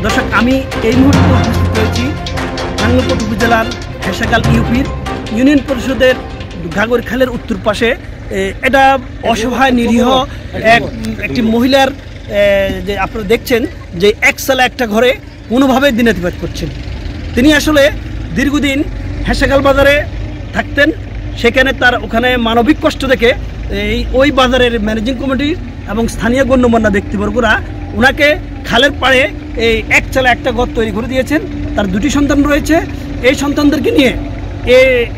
দর্শক, আমি এই মুহূর্তে উপস্থিত রয়েছি নাঙ্গলকোট উপজেলার হেসাকাল ইউপির ইউনিয়ন পরিষদের ঘাগরখালের উত্তর পাশে। এটা অসহায় নিরীহ একটি মহিলার, যে আপনারা দেখছেন যে একসালা একটা ঘরে কোনোভাবে দিনাতিপাত করছেন। তিনি আসলে দীর্ঘদিন হেসাকাল বাজারে থাকতেন, সেখানে তার ওখানে মানবিক কষ্ট দেখে ওই বাজারের ম্যানেজিং কমিটি এবং স্থানীয় গণ্যমান্য ব্যক্তিবর্গরা ওনাকে খালের পাড়ে এই একচালা একটা ঘর তৈরি করে দিয়েছেন। তার দুটি সন্তান রয়েছে। এই সন্তানদেরকে নিয়ে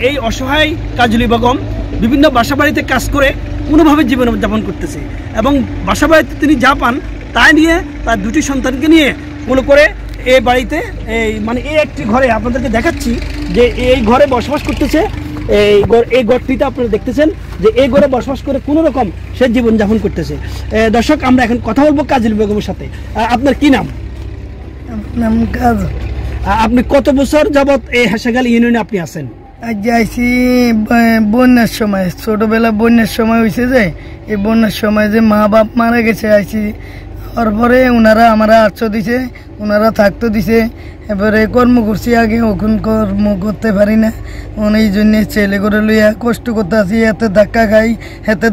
এই অসহায় কাজলী বেগম বিভিন্ন বাসাবাড়িতে কাজ করে কোনোভাবে জীবনযাপন করতেছে এবং বাসাবাড়িতে তিনি যা পান তাই নিয়ে তার দুটি সন্তানকে নিয়ে কোনো করে এই বাড়িতে এই একটি ঘরে আপনাদেরকে দেখাচ্ছি যে এই ঘরে বসবাস করতেছে। এই ঘরটিতে আপনারা দেখতেছেন যে এই ঘরে বসবাস করে কোনো রকম সে জীবনযাপন করতেছে। দর্শক, আমরা এখন কথা বলবো কাজলী বেগমের সাথে। আপনার কি নাম? আপনি কত বছর যাবত এই হেসাকাল ইউনিয়নে আপনি আছেন? আইসি বন্যার সময়, ছোটবেলা বন্যার সময় হয়েছে যে এই বন্যার সময় যে মা বাপ মারা গেছে আইসি, তারপরে ওনারা আমরা আশ্রয় দিছে, ওনারা থাকতে দিছে। এবারে কর্ম করছি, আগে ওখান কর্ম করতে পারি না, এই জন্য ছেলে করে লইয়া কষ্ট করতে আসি। হাতে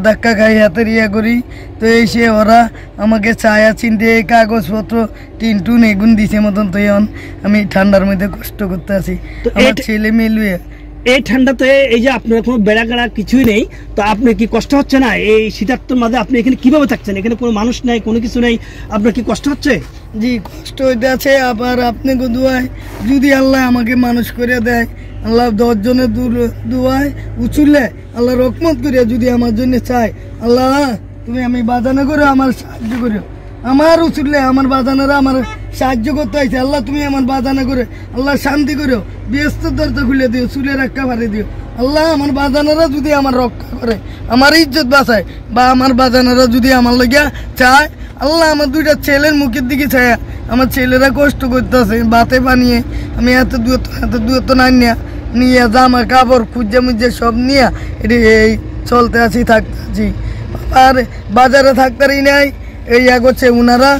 ধাক্কা খাই, হাতের ইয়া করি। তো এসে ওরা আমাকে ছায়া চিনতে কাগজপত্র টিন এগুন দিছে মতন। তো আমি ঠান্ডার মধ্যে কষ্ট করতে আসি, আমার ছেলে মেয়ে লইয়া। এই ঠান্ডাতে এই যে আপনার কোনো বেড়া কিছুই নেই, তো আপনি কি কষ্ট হচ্ছে না? এই শীতার্থর মাঝে আপনি এখানে কিভাবে থাকছেন? এখানে কোনো মানুষ নেই, কোনো কিছু নেই, আপনার কি কষ্ট হচ্ছে? জি, কষ্ট হইতে আছে। আবার আপনি দোয়ায় যদি আল্লাহ আমাকে মানুষ করে দেয়, আল্লাহ 10 জনের দোয়ায় উচুলে আল্লাহ রহমত করিয়া যদি আমার জন্য চাই, আল্লাহ তুমি আমি বাজানো করে আমার সাহায্য করিও। আমার উচুলে আমার বাজানারা আমার সাহায্য করতে হয়েছে, আল্লাহ তুমি আমার বাজানা করে আল্লাহ শান্তি করিও, ব্যস্ত দরজা খুলে দিও, চুলে রক্ষা পারে দিও। আল্লাহ আমার বাজানারা যদি আমার রক্ষা করে, আমার ইজ্জত বাঁচায়, বা আমার বাজানারা যদি আমার লাগিয়া চায়, আল্লাহ আমার দুইটা ছেলের মুখের দিকে চায়। আমার ছেলেরা কষ্ট করতেছে বাতে বানিয়ে, আমি এত দূরত্ব না নিয়ে জামা কাপড় খুঁজে মুজে সব নিয়ে এই চলতে আছি, থাকতে আছি। আর বাজারে থাকতারই নাই, এই করছে ওনারা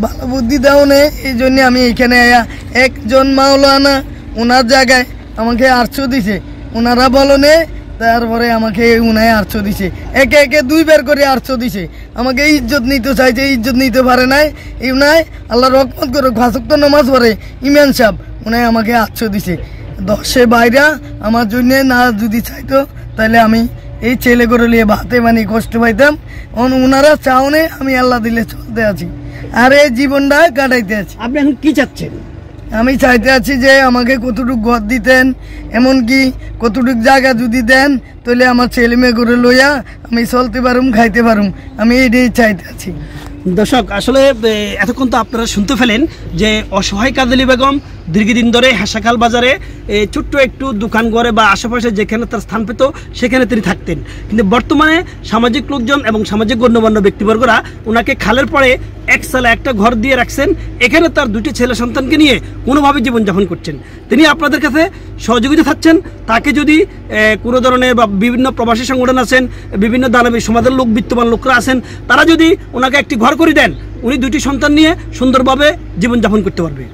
ভালো বুদ্ধি দেও নেই। এই জন্য আমি এইখানে একজন মাওলানা ওনার জায়গায় আমাকে 800 দিছে, ওনারা বলো নে। তারপরে আমাকে উনায় 800 দিছে, একে 2 বার করে 800 দিছে। আমাকে ইজ্জত নিতে চাইছে, ইজ্জত নিতে পারে নাই। উনায় আল্লাহ রহমত করে 5 ওয়াক্ত নামাজ পড়ে ইমাম সাহেব, উনায় আমাকে 800 দিছে। 10 বাইরা আমার জন্য না যদি চাইতো, তাহলে আমি এই ছেলে করে নিয়ে ভাতে বানিয়ে কষ্ট পাইতাম। ওনারা চাওনে, আমি আল্লাহ দিলে চলতে আছি আর এই জীবনটা কাটাইতে আছি। আপনি এখন কি চাচ্ছেন? আমি চাইতে আছি যে আমাকে কতটুকু ঘর দিতেন, এমনকি কতটুকু জায়গা যদি দেন, তাহলে আমার ছেলে মেয়ে করে লইয়া আমি চলতে পারুম, খাইতে পারুম। আমি এটাই চাইতে আছি। দর্শক, আসলে এতক্ষণ তো আপনারা শুনতে পেলেন যে অসহায় কাজলী বেগম দীর্ঘদিন ধরে হেসাকাল বাজারে ছোট্ট একটু দোকান ঘরে বা আশেপাশে যেখানে তার স্থান পেত সেখানে তিনি থাকতেন। কিন্তু বর্তমানে সামাজিক লোকজন এবং সামাজিক গণ্যমান্য ব্যক্তিবর্গরা ওনাকে খালের পরে একসালা একটা ঘর দিয়ে রাখছেন। এখানে তার 2টি ছেলে সন্তানকে নিয়ে কোনোভাবে জীবনযাপন করছেন। তিনি আপনাদের কাছে সহযোগিতা চাচ্ছেন, তাকে যদি কোনো ধরনের বা বিভিন্ন প্রবাসী সংগঠন আছেন, বিভিন্ন দানবী সমাজের লোক, বিত্তবান লোকরা আছেন, তারা যদি ওনাকে একটি ঘর করে দেন, উনি 2টি সন্তান নিয়ে সুন্দরভাবে জীবনযাপন করতে পারবে।